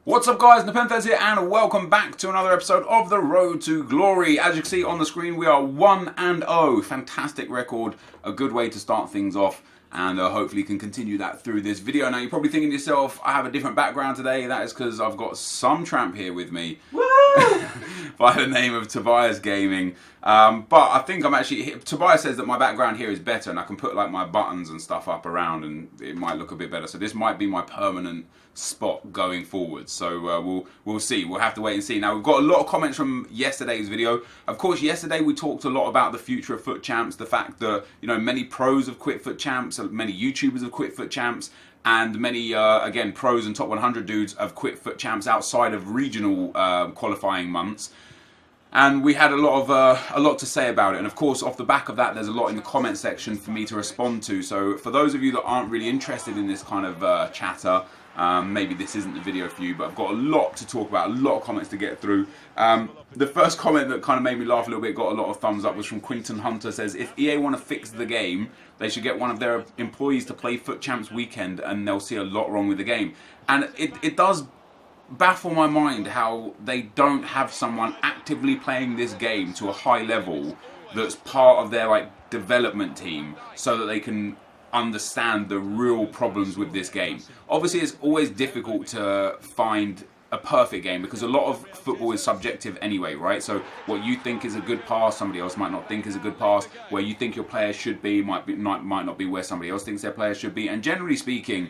What's up guys, NepentheZ here and welcome back to another episode of The Road to Glory. As you can see on the screen we are 1-0, fantastic record, a good way to start things off and hopefully can continue that through this video. Now you're probably thinking to yourself, I have a different background today, that is because I've got some tramp here with me by the name of Tobias Gaming. But I think I'm actually, Tobias says that my background here is better and I can put like my buttons and stuff up around and it might look a bit better. So this might be my permanent spot going forward. So we'll see. We'll have to wait and see. Now we've got a lot of comments from yesterday's video. Of course, yesterday we talked a lot about the future of FUT Champs, the fact that many pros have quit FUT Champs, many YouTubers have quit FUT Champs, and many again pros and top 100 dudes have quit FUT Champs outside of regional qualifying months. And we had a lot to say about it, and of course off the back of that there's a lot in the comment section for me to respond to. So for those of you that aren't really interested in this kind of chatter, maybe this isn't the video for you, but I've got a lot to talk about, a lot of comments to get through. The first comment that kind of made me laugh a little bit, got a lot of thumbs up, was from Quinton Hunter. Says, if EA want to fix the game, they should get one of their employees to play FUT Champs weekend and they'll see a lot wrong with the game. And it does baffle my mind how they don't have someone actively playing this game to a high level that's part of their development team so that they can understand the real problems with this game. Obviously it's always difficult to find a perfect game because a lot of football is subjective anyway, right? So what you think is a good pass, somebody else might not think is a good pass. Where you think your player should be might not be where somebody else thinks their player should be. And generally speaking,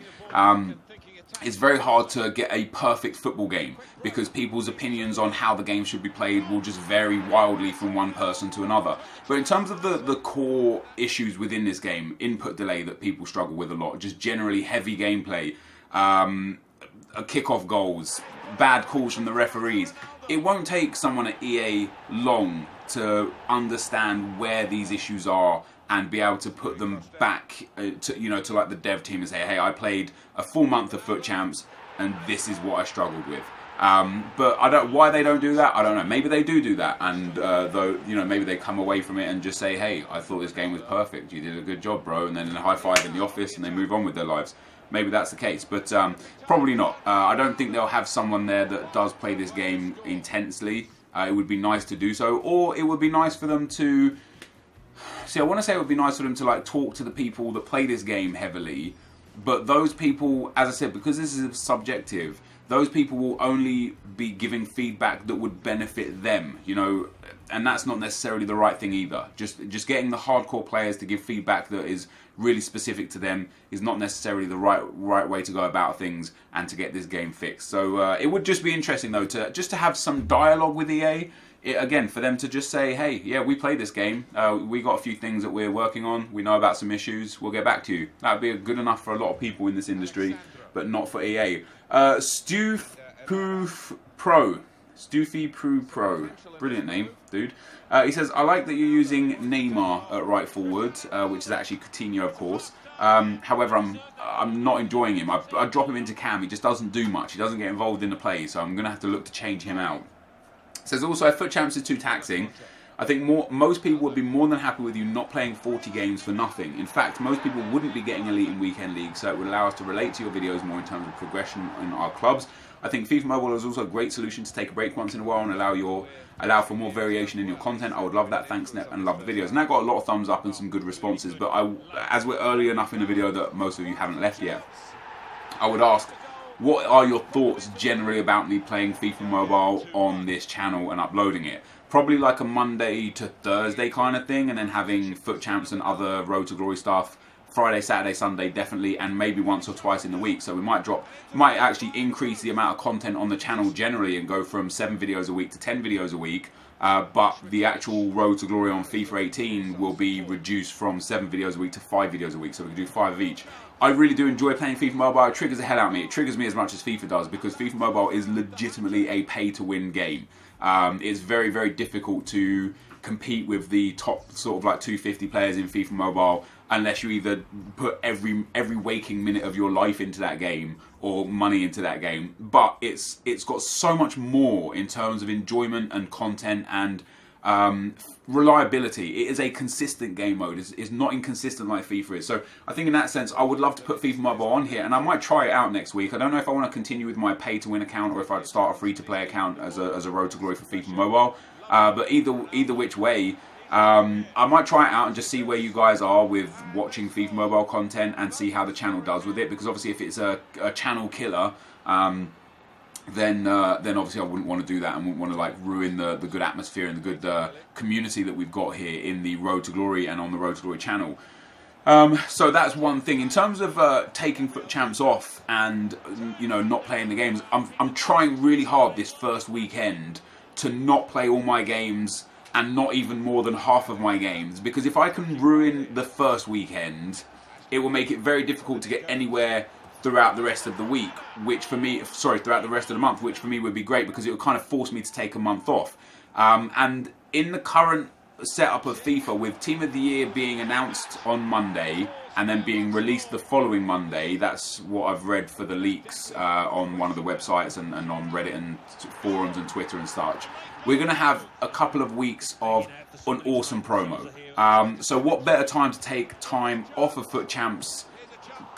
it's very hard to get a perfect football game because people's opinions on how the game should be played will just vary wildly from one person to another. But in terms of the core issues within this game, input delay that people struggle with a lot, just generally heavy gameplay, kickoff goals, bad calls from the referees, it won't take someone at EA long to understand where these issues are and be able to put them back to like the dev team and say, hey, I played a full month of FUT Champs and this is what I struggled with. But why they don't do that, I don't know. Maybe they do that, and though maybe they come away from it and just say, hey, I thought this game was perfect, you did a good job, bro, and then a high five in the office and they move on with their lives. Maybe that's the case, but probably not. I don't think they'll have someone there that does play this game intensely. It would be nice to do so, or it would be nice for them to... See, I want to say it would be nice for them to talk to the people that play this game heavily, but those people, as I said, because this is subjective, those people will only be giving feedback that would benefit them, and that's not necessarily the right thing either. Just getting the hardcore players to give feedback that is really specific to them is not necessarily the right way to go about things and to get this game fixed. So it would just be interesting though to have some dialogue with EA. Again, for them to just say, hey, yeah, we played this game, we got a few things that we're working on, we know about some issues, we'll get back to you. That would be good enough for a lot of people in this industry, but not for EA. Stufy Pro, brilliant name, dude. He says, I like that you're using Neymar at right forward, which is actually Coutinho, of course. However, I'm not enjoying him. I drop him into cam, he just doesn't do much, he doesn't get involved in the play, so I'm going to have to look to change him out. Says also, if FUT Champs is too taxing, I think most people would be more than happy with you not playing 40 games for nothing. In fact, most people wouldn't be getting elite in weekend leagues, so it would allow us to relate to your videos more in terms of progression in our clubs. I think FIFA Mobile is also a great solution to take a break once in a while and allow for more variation in your content. I would love that, thanks Nep, and love the videos. And that got a lot of thumbs up and some good responses, but as we're early enough in the video that most of you haven't left yet, I would ask, what are your thoughts generally about me playing FIFA Mobile on this channel and uploading it? Probably like a Monday to Thursday kind of thing, and then having FUT Champs and other Road to Glory stuff Friday, Saturday, Sunday definitely, and maybe once or twice in the week. So we might actually increase the amount of content on the channel generally and go from 7 videos a week to 10 videos a week. But the actual Road to Glory on FIFA 18 will be reduced from 7 videos a week to 5 videos a week, so we can do 5 of each. I really do enjoy playing FIFA Mobile. It triggers the hell out of me. It triggers me as much as FIFA does because FIFA Mobile is legitimately a pay-to-win game. It's very, very difficult to compete with the top sort of 250 players in FIFA Mobile unless you either put every waking minute of your life into that game or money into that game. But it's got so much more in terms of enjoyment and content and reliability. It is a consistent game mode. It's not inconsistent like FIFA is. So I think in that sense, I would love to put FIFA Mobile on here, and I might try it out next week. I don't know if I want to continue with my pay-to-win account or if I'd start a free-to-play account as a Road to Glory for FIFA Mobile. But either which way, I might try it out and just see where you guys are with watching FIFA Mobile content and see how the channel does with it. Because obviously, if it's a channel killer, then obviously I wouldn't want to do that and wouldn't want to like ruin the good atmosphere and the good community that we've got here in the Road to Glory and on the Road to Glory channel. So that's one thing. In terms of taking FUT Champs off and not playing the games, I'm trying really hard this first weekend to not play all my games and not even more than half of my games, because if I can ruin the first weekend, it will make it very difficult to get anywhere throughout the rest of the week, throughout the rest of the month, which for me would be great because it would kind of force me to take a month off. And in the current setup of FIFA, with Team of the Year being announced on Monday and then being released the following Monday, that's what I've read for the leaks on one of the websites and on Reddit and forums and Twitter and such. We're going to have a couple of weeks of an awesome promo. So what better time to take time off of FUT Champs,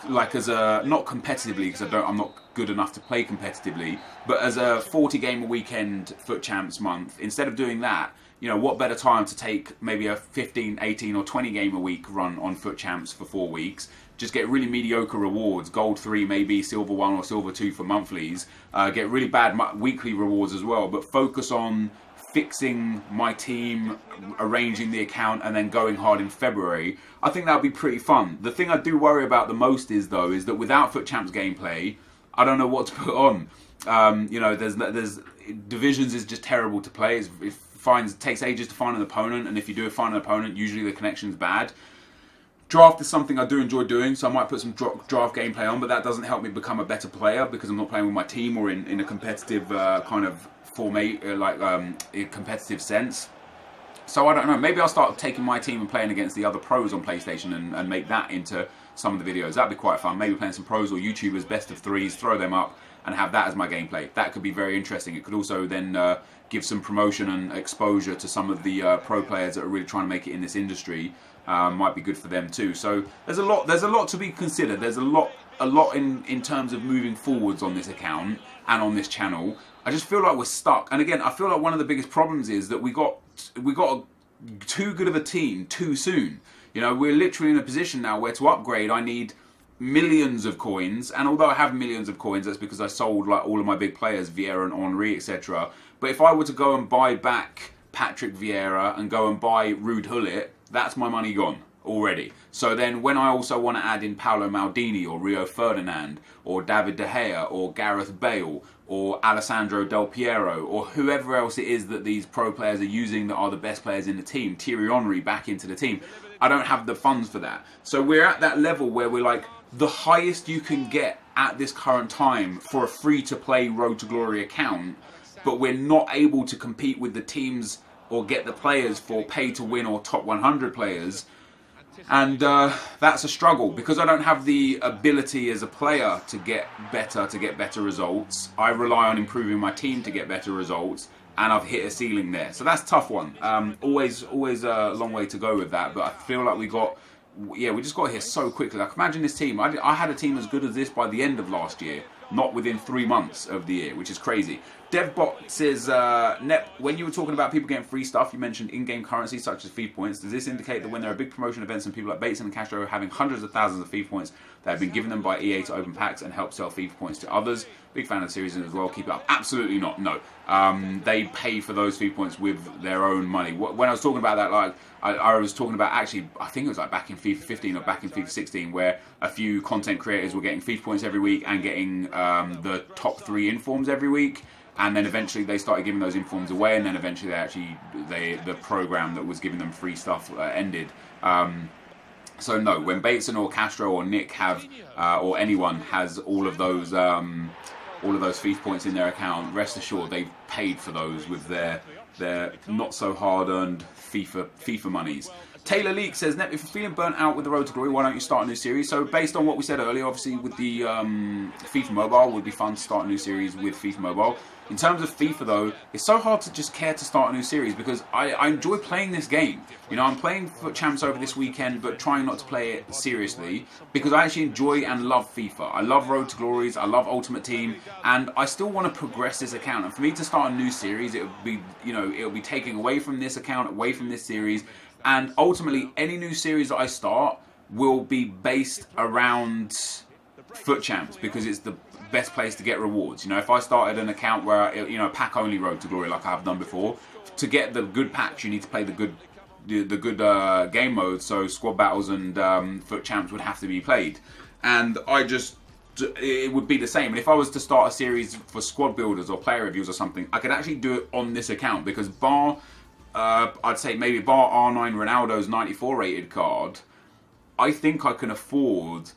like as a, not competitively, because I'm not good enough to play competitively, but as a 40 game a weekend FUT Champs month, instead of doing that, what better time to take maybe a 15, 18 or 20 game a week run on FUT Champs for 4 weeks, just get really mediocre rewards, gold 3 maybe, silver 1 or silver 2 for monthlies, get really bad weekly rewards as well, but focus on fixing my team, arranging the account, and then going hard in February. I think that would be pretty fun. The thing I do worry about the most is that without FUT Champs gameplay, I don't know what to put on. There's Divisions is just terrible to play. It takes ages to find an opponent, and if you do find an opponent, usually the connection's bad. Draft is something I do enjoy doing, so I might put some draft gameplay on, but that doesn't help me become a better player because I'm not playing with my team or in a competitive kind of format, a competitive sense. So I don't know, maybe I'll start taking my team and playing against the other pros on PlayStation and make that into some of the videos. That'd be quite fun. Maybe playing some pros or YouTubers, best of threes, throw them up and have that as my gameplay. That could be very interesting. It could also then give some promotion and exposure to some of the pro players that are really trying to make it in this industry. Might be good for them too. So there's a lot to be considered. There's a lot in terms of moving forwards on this account and on this channel. I just feel like we're stuck. And again, I feel like one of the biggest problems is that we got too good of a team too soon. We're literally in a position now where to upgrade I need millions of coins, and although I have millions of coins, that's because I sold like all of my big players, Vieira and Henry, etc. But if I were to go and buy back Patrick Vieira and go and buy Ruud Gullit, that's my money gone already. So then when I also want to add in Paolo Maldini or Rio Ferdinand or David De Gea or Gareth Bale or Alessandro Del Piero or whoever else it is that these pro players are using that are the best players in the team, Thierry Henry back into the team, I don't have the funds for that. So we're at that level where we're like, the highest you can get at this current time for a free-to-play Road to Glory account, but we're not able to compete with the teams or get the players for pay-to-win or top 100 players. And that's a struggle because I don't have the ability as a player to get better results. I rely on improving my team to get better results, and I've hit a ceiling there. So that's a tough one. Always a long way to go with that, but I feel like we just got here so quickly. Like, imagine this team. I had a team as good as this by the end of last year, not within 3 months of the year, which is crazy. DevBot says, Nep, when you were talking about people getting free stuff, you mentioned in-game currency such as FIFA points. Does this indicate that when there are big promotion events and people like Bateson and Castro are having hundreds of thousands of FIFA points that have been given them by EA to open packs and help sell FIFA points to others? Big fan of the series as well. Keep it up. Absolutely not. No. They pay for those FIFA points with their own money. When I was talking about that, like, I was talking about actually, I think it was like back in FIFA 15 or back in FIFA 16, where a few content creators were getting FIFA points every week and getting the top 3 informs every week. And then eventually they started giving those informs away, and then eventually the program that was giving them free stuff ended. So no, when Bateson or Castro or Nick have, or anyone has all of those FIFA points in their account, rest assured they've paid for those with their not so hard earned FIFA monies. Taylor Leak says, Nep, if you're feeling burnt out with the Road to Glory, why don't you start a new series? So based on what we said earlier, obviously with the FIFA Mobile, would be fun to start a new series with FIFA Mobile. In terms of FIFA though, it's so hard to just care to start a new series because I enjoy playing this game. You know, I'm playing FUT Champs over this weekend, but trying not to play it seriously because I actually enjoy and love FIFA. I love Road to Glories, I love Ultimate Team, and I still want to progress this account. And for me to start a new series, it would be, you know, it'll be taking away from this account, away from this series, and ultimately any new series that I start will be based around FUT Champs because it's the best place to get rewards. You know, if I started an account where, you know, pack only Road to Glory like I have done before, to get the good packs you need to play the good game modes, so squad battles and FUT Champs would have to be played, and it would be the same. And if I was to start a series for squad builders or player reviews or something, I could actually do it on this account because I'd say maybe bar R9 Ronaldo's 94 rated card, I think I can afford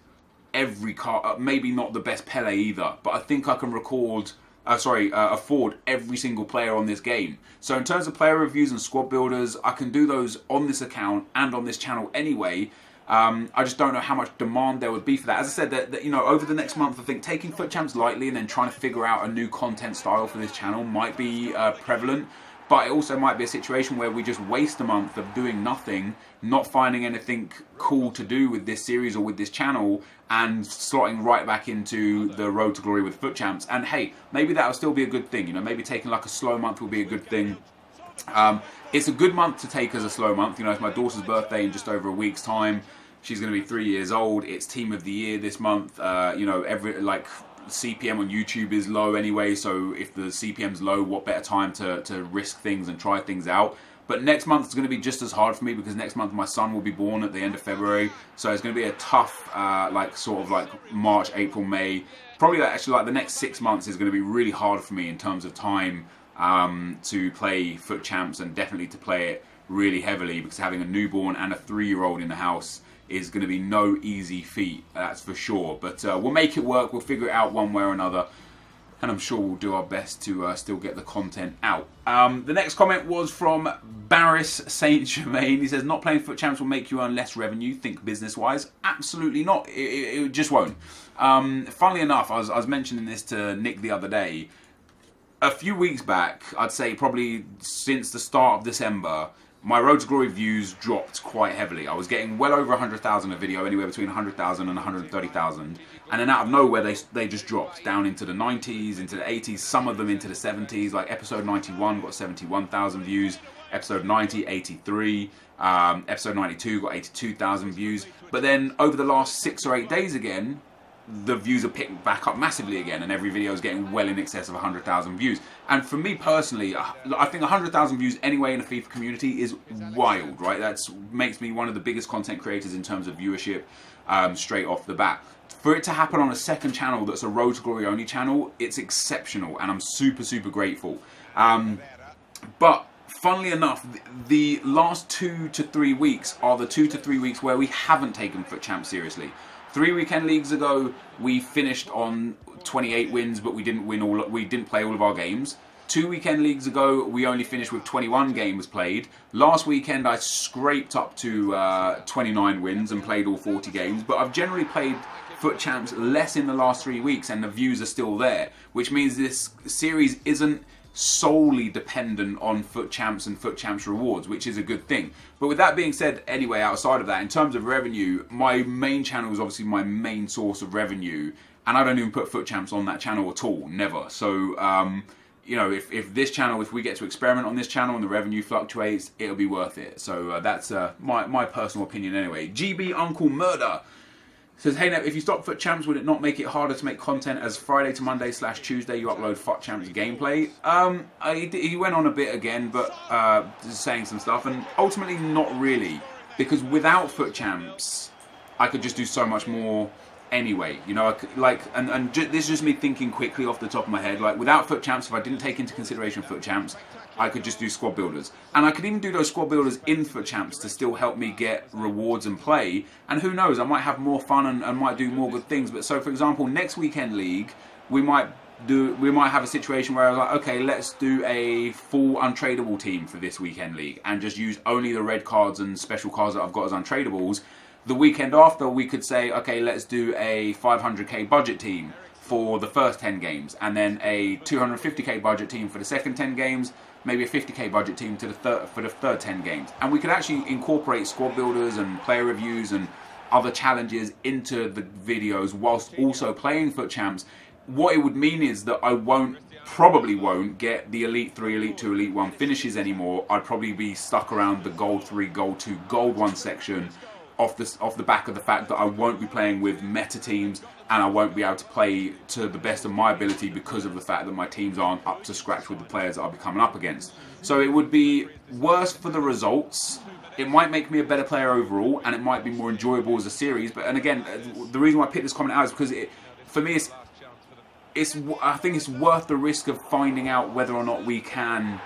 every card, maybe not the best Pele either, but I think I can afford every single player on this game. So in terms of player reviews and squad builders, I can do those on this account and on this channel anyway. I just don't know how much demand there would be for that. As I said, that you know, over the next month, I think taking FUT Champs lightly and then trying to figure out a new content style for this channel might be prevalent. But it also might be a situation where we just waste a month of doing nothing, not finding anything cool to do with this series or with this channel, and slotting right back into the Road to Glory with FUT Champs. And hey, maybe that'll still be a good thing. You know, maybe taking like a slow month will be a good thing. It's a good month to take as a slow month. You know, it's my daughter's birthday in just over a week's time. She's going to be 3 years old. It's Team of the Year this month. You know, CPM on YouTube is low anyway, so if the CPM's low, what better time to risk things and try things out. But next month is going to be just as hard for me because next month my son will be born at the end of February, so it's going to be a tough sort of March, April, May, probably actually like the next 6 months is going to be really hard for me in terms of time to play FUT Champs, and definitely to play it really heavily because having a newborn and a 3-year-old in the house is going to be no easy feat, that's for sure. But we'll make it work, we'll figure it out one way or another, and I'm sure we'll do our best to still get the content out. The next comment was from Barris Saint Germain. He says, not playing FUT Champs will make you earn less revenue, think business-wise. Absolutely not, it just won't. Funnily enough, I was mentioning this to Nick the other day. A few weeks back, I'd say probably since the start of December, my Road to Glory views dropped quite heavily. I was getting well over 100,000 a video, anywhere between 100,000 and 130,000. And then out of nowhere, they just dropped down into the 90s, into the 80s, some of them into the 70s. Like episode 91 got 71,000 views, episode 90, 83, episode 92 got 82,000 views. But then over the last 6 or 8 days again, the views are picked back up massively again, and every video is getting well in excess of 100,000 views. And for me personally, I think 100,000 views anyway in the FIFA community is wild, right? That makes me one of the biggest content creators in terms of viewership straight off the bat. For it to happen on a second channel that's a Road to Glory only channel, it's exceptional, and I'm super, super grateful. But funnily enough, the last 2 to 3 weeks are the 2 to 3 weeks where we haven't taken FUT Champs seriously. 3 weekend leagues ago, we finished on 28 wins, but we didn't play all of our games. 2 weekend leagues ago, we only finished with 21 games played. Last weekend, I scraped up to 29 wins and played all 40 games, but I've generally played FUT Champs less in the last 3 weeks, and the views are still there, which means this series isn't solely dependent on FUT Champs and FUT Champs rewards, which is a good thing. But with that being said, anyway, outside of that, in terms of revenue, my main channel is obviously my main source of revenue, and I don't even put FUT Champs on that channel at all, never. So, you know, if this channel, if we get to experiment on this channel and the revenue fluctuates, it'll be worth it. So that's my personal opinion anyway. GB Uncle Murder says, hey Nep, if you stop FUT Champs, would it not make it harder to make content as Friday to Monday / Tuesday you upload FUT Champs gameplay? He went on a bit again, but just saying some stuff, and ultimately not really, because without FUT Champs, I could just do so much more anyway. You know, I could, this is just me thinking quickly off the top of my head. Like without FUT Champs, if I didn't take into consideration FUT Champs, I could just do squad builders, and I could even do those squad builders in FUT Champs to still help me get rewards and play. And who knows, I might have more fun and might do more good things. But so, for example, next weekend league, we might we might have a situation where I was like, okay, let's do a full untradeable team for this weekend league and just use only the red cards and special cards that I've got as untradables. The weekend after, we could say, okay, let's do a 500k budget team for the first 10 games, and then a 250k budget team for the second 10 games, maybe a 50k budget team for the third 10 games. And we could actually incorporate squad builders and player reviews and other challenges into the videos whilst also playing FUT Champs. What it would mean is that I probably won't get the Elite 3, Elite 2, Elite 1 finishes anymore. I'd probably be stuck around the Gold 3, Gold 2, Gold 1 section off the back of the fact that I won't be playing with meta teams and I won't be able to play to the best of my ability because of the fact that my teams aren't up to scratch with the players that I'll be coming up against. So it would be worse for the results. It might make me a better player overall, and it might be more enjoyable as a series. And again, the reason why I picked this comment out is because for me, I think it's worth the risk of finding out whether or not we can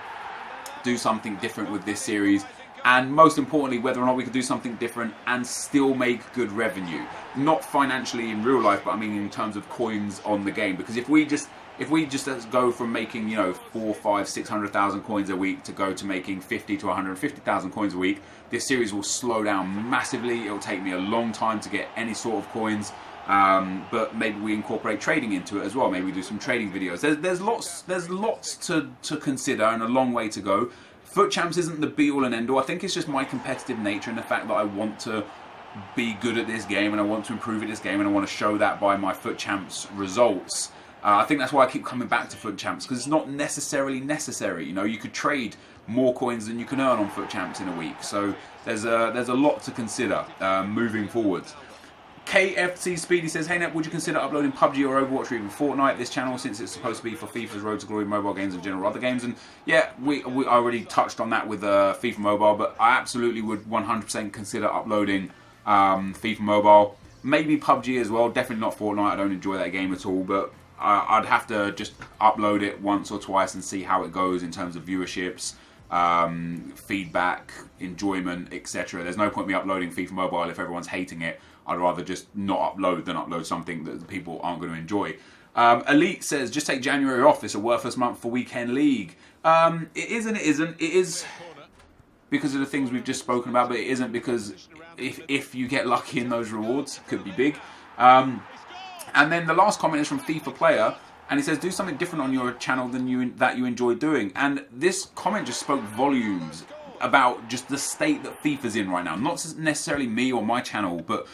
do something different with this series, and most importantly, whether or not we can do something different and still make good revenue. Not financially in real life, but I mean in terms of coins on the game. Because if we just go from making 4, 5, 600,000 coins a week to go to making 50 to 150,000 coins a week, this series will slow down massively. It'll take me a long time to get any sort of coins. But maybe we incorporate trading into it as well. Maybe we do some trading videos. There's lots to consider and a long way to go. FUT Champs isn't the be all and end all. I think it's just my competitive nature and the fact that I want to be good at this game and I want to improve at this game and I want to show that by my FUT Champs results. I think that's why I keep coming back to FUT Champs, because it's not necessarily necessary. You could trade more coins than you can earn on FUT Champs in a week. So there's a lot to consider moving forwards. KFC Speedy says, hey Nep, would you consider uploading PUBG or Overwatch or even Fortnite this channel, since it's supposed to be for FIFA's Road to Glory mobile games and general other games? And yeah, we already touched on that with FIFA Mobile, but I absolutely would 100% consider uploading FIFA Mobile. Maybe PUBG as well, definitely not Fortnite. I don't enjoy that game at all, but I'd have to just upload it once or twice and see how it goes in terms of viewerships, feedback, enjoyment, etc. There's no point me uploading FIFA Mobile if everyone's hating it. I'd rather just not upload than upload something that the people aren't going to enjoy. Elite says, just take January off. It's a worthless month for Weekend League. It is and it isn't. It is because of the things we've just spoken about, but it isn't because if you get lucky in those rewards, it could be big. And then the last comment is from FIFA Player, and he says, do something different on your channel than that you enjoy doing. And this comment just spoke volumes about just the state that FIFA's in right now. Not necessarily me or my channel, but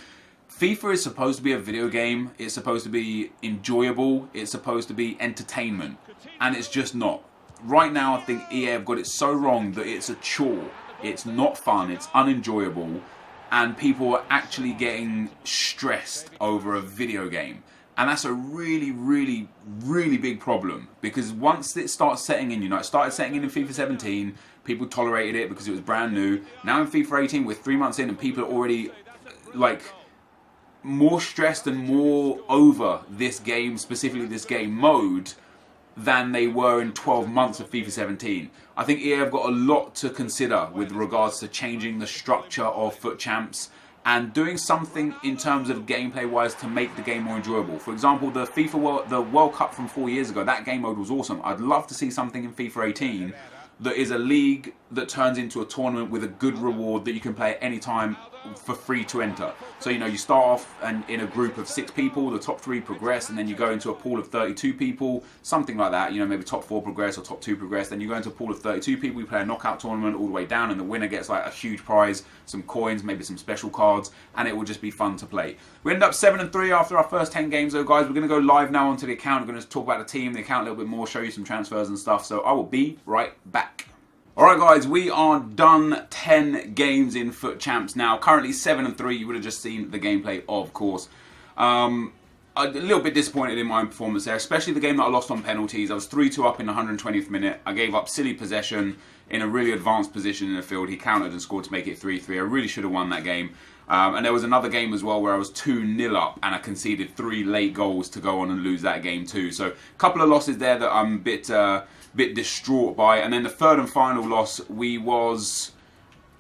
FIFA is supposed to be a video game. It's supposed to be enjoyable. It's supposed to be entertainment. And it's just not. Right now, I think EA have got it so wrong that it's a chore. It's not fun. It's unenjoyable. And people are actually getting stressed over a video game. And that's a really, really, really big problem. Because once it starts setting in, it started setting in FIFA 17. People tolerated it because it was brand new. Now in FIFA 18, we're 3 months in and people are already, more stressed and more over this game, specifically this game mode, than they were in 12 months of FIFA 17. I think EA have got a lot to consider with regards to changing the structure of FUT Champs and doing something in terms of gameplay-wise to make the game more enjoyable. For example, the World Cup from 4 years ago, that game mode was awesome. I'd love to see something in FIFA 18 that is a league that turns into a tournament with a good reward that you can play at any time for free to enter. So, you start off in a group of 6 people, the top 3 progress, and then you go into a pool of 32 people, something like that. Maybe top 4 progress or top 2 progress. Then you go into a pool of 32 people, you play a knockout tournament all the way down, and the winner gets a huge prize, some coins, maybe some special cards, and it will just be fun to play. We ended up 7-3 after our first 10 games though, guys. We're going to go live now onto the account. We're going to talk about the team, the account a little bit more, show you some transfers and stuff. So I will be right back. Alright guys, we are done 10 games in FUT Champs now. Currently 7-3, you would have just seen the gameplay, of course. A little bit disappointed in my performance there, especially the game that I lost on penalties. I was 3-2 up in the 120th minute. I gave up silly possession in a really advanced position in the field. He countered and scored to make it 3-3. I really should have won that game. And there was another game as well where I was 2-0 up and I conceded 3 late goals to go on and lose that game too. So a couple of losses there that I'm a bit distraught by. And then the third and final loss, we was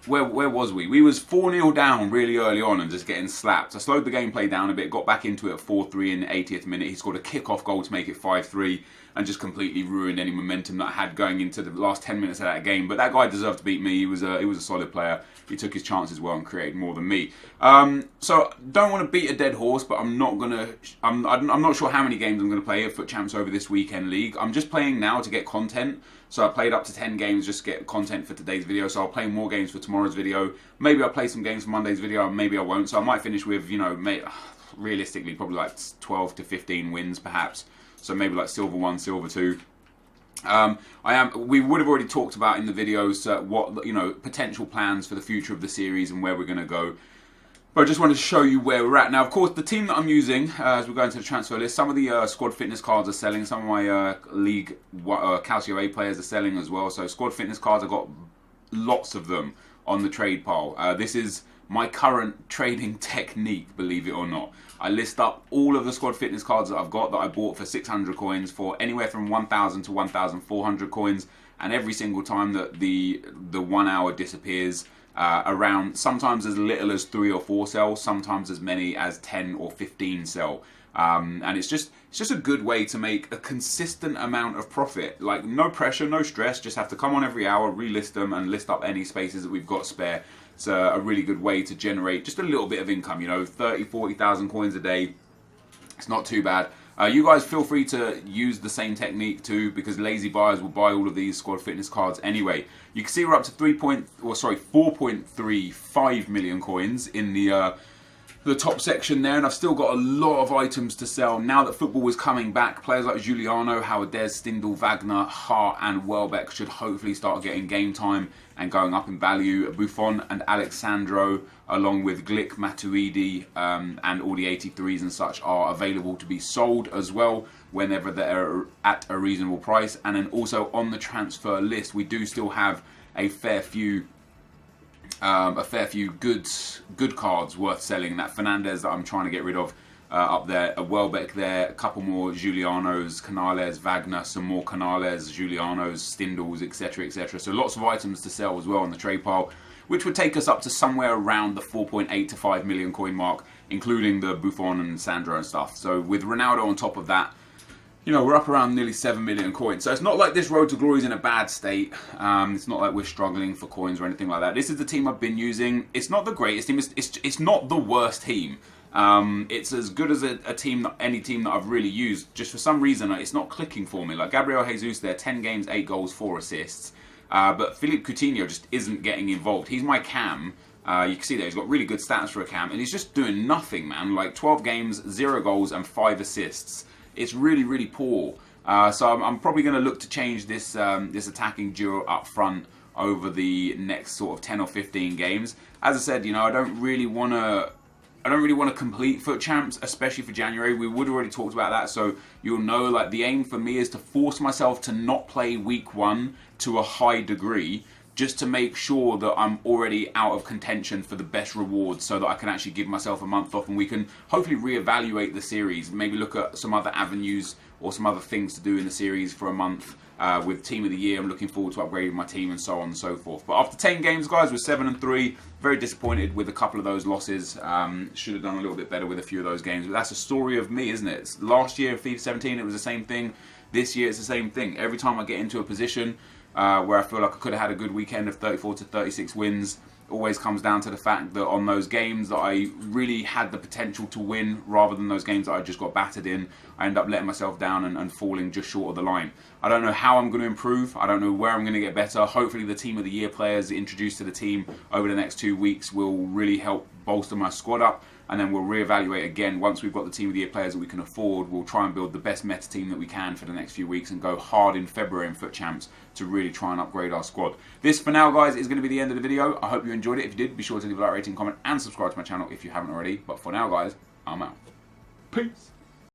where was we? We was 4-0 down really early on and just getting slapped. I slowed the gameplay down a bit, got back into it at 4-3 in the 80th minute. He scored a kick-off goal to make it 5-3 and just completely ruined any momentum that I had going into the last 10 minutes of that game. But that guy deserved to beat me. He was a solid player. He took his chances well and created more than me. So don't want to beat a dead horse, but I'm not sure how many games I'm gonna play at Foot Champs over this weekend league. I'm just playing now to get content. So I played up to 10 games just to get content for today's video. So I'll play more games for tomorrow's video. Maybe I'll play some games for Monday's video, maybe I won't. So I might finish with, you know, realistically probably like 12 to 15 wins perhaps. So maybe like Silver 1, Silver 2. We would have already talked about in the videos what, you know, potential plans for the future of the series and where we're going to go. But I just wanted to show you where we're at. Now, of course, the team that I'm using as we go into the transfer list, some of the squad fitness cards are selling. Some of my league Calcio A players are selling as well. So squad fitness cards, I've got lots of them on the trade pile. This is my current trading technique, believe it or not. I list up all of the squad fitness cards that I've got that I bought for 600 coins for anywhere from 1,000 to 1,400 coins. And every single time that the 1 hour disappears, around sometimes as little as 3 or 4 sell, sometimes as many as 10 or 15 sell. And it's just a good way to make a consistent amount of profit. Like no pressure, no stress, just have to come on every hour, relist them and list up any spaces that we've got spare. It's a really good way to generate just a little bit of income, you know, 30, 40,000 coins a day. It's not too bad. You guys feel free to use the same technique too, because lazy buyers will buy all of these squad fitness cards anyway. You can see we're up to 4.35 million coins in the top section there, and I've still got a lot of items to sell now that football is coming back. Players like Giuliano, Howardez, Stindl, Wagner, Hart and Welbeck should hopefully start getting game time and going up in value. Buffon and Alexandro, along with Glick, Matuidi and all the 83s and such are available to be sold as well whenever they're at a reasonable price. And then also on the transfer list, we do still have a fair few good cards worth selling. That Fernandez that I'm trying to get rid of up there, a Welbeck there, a couple more Giulianos, Canales, Wagner, some more Canales, Giulianos, Stindls, etc, etc. So lots of items to sell as well on the trade pile, which would take us up to somewhere around the 4.8 to 5 million coin mark, including the Buffon and Sandro and stuff. So with Ronaldo on top of that, you know, we're up around nearly 7 million coins. So it's not like this Road to Glory is in a bad state. It's not like we're struggling for coins or anything like that. This is the team I've been using. It's not the greatest team. It's not the worst team. It's as good as a team, any team that I've really used. Just for some reason, it's not clicking for me. Like Gabriel Jesus there, 10 games, 8 goals, 4 assists. But Philippe Coutinho just isn't getting involved. He's my cam. You can see there, he's got really good stats for a cam. And he's just doing nothing, man. Like 12 games, 0 goals and 5 assists. It's really, really poor. So I'm probably going to look to change this this attacking duo up front over the next sort of 10 or 15 games. As I said, you know, I don't really want to complete Foot Champs, especially for January. We would have already talked about that, so you'll know, like, the aim for me is to force myself to not play week 1 to a high degree, just to make sure that I'm already out of contention for the best rewards, so that I can actually give myself a month off and we can hopefully reevaluate the series, maybe look at some other avenues or some other things to do in the series for a month. With Team of the Year, I'm looking forward to upgrading my team and so on and so forth. But after 10 games, guys, we're 7-3. Very disappointed with a couple of those losses. Should have done a little bit better with a few of those games. But that's a story of me, isn't it? Last year, FIFA 17, it was the same thing. This year, it's the same thing. Every time I get into a position where I feel like I could have had a good weekend of 34 to 36 wins, always comes down to the fact that on those games that I really had the potential to win, rather than those games that I just got battered in, I end up letting myself down and falling just short of the line. I don't know how I'm going to improve. I don't know where I'm going to get better. Hopefully the Team of the Year players introduced to the team over the next 2 weeks will really help bolster my squad up, and then we'll reevaluate again once we've got the Team of the Year players that we can afford. We'll try and build the best meta team that we can for the next few weeks and go hard in February in Foot Champs to really try and upgrade our squad. This, for now, guys, is going to be the end of the video. I hope you enjoyed it. If you did, be sure to leave a like, rating, comment, and subscribe to my channel if you haven't already. But for now, guys, I'm out. Peace.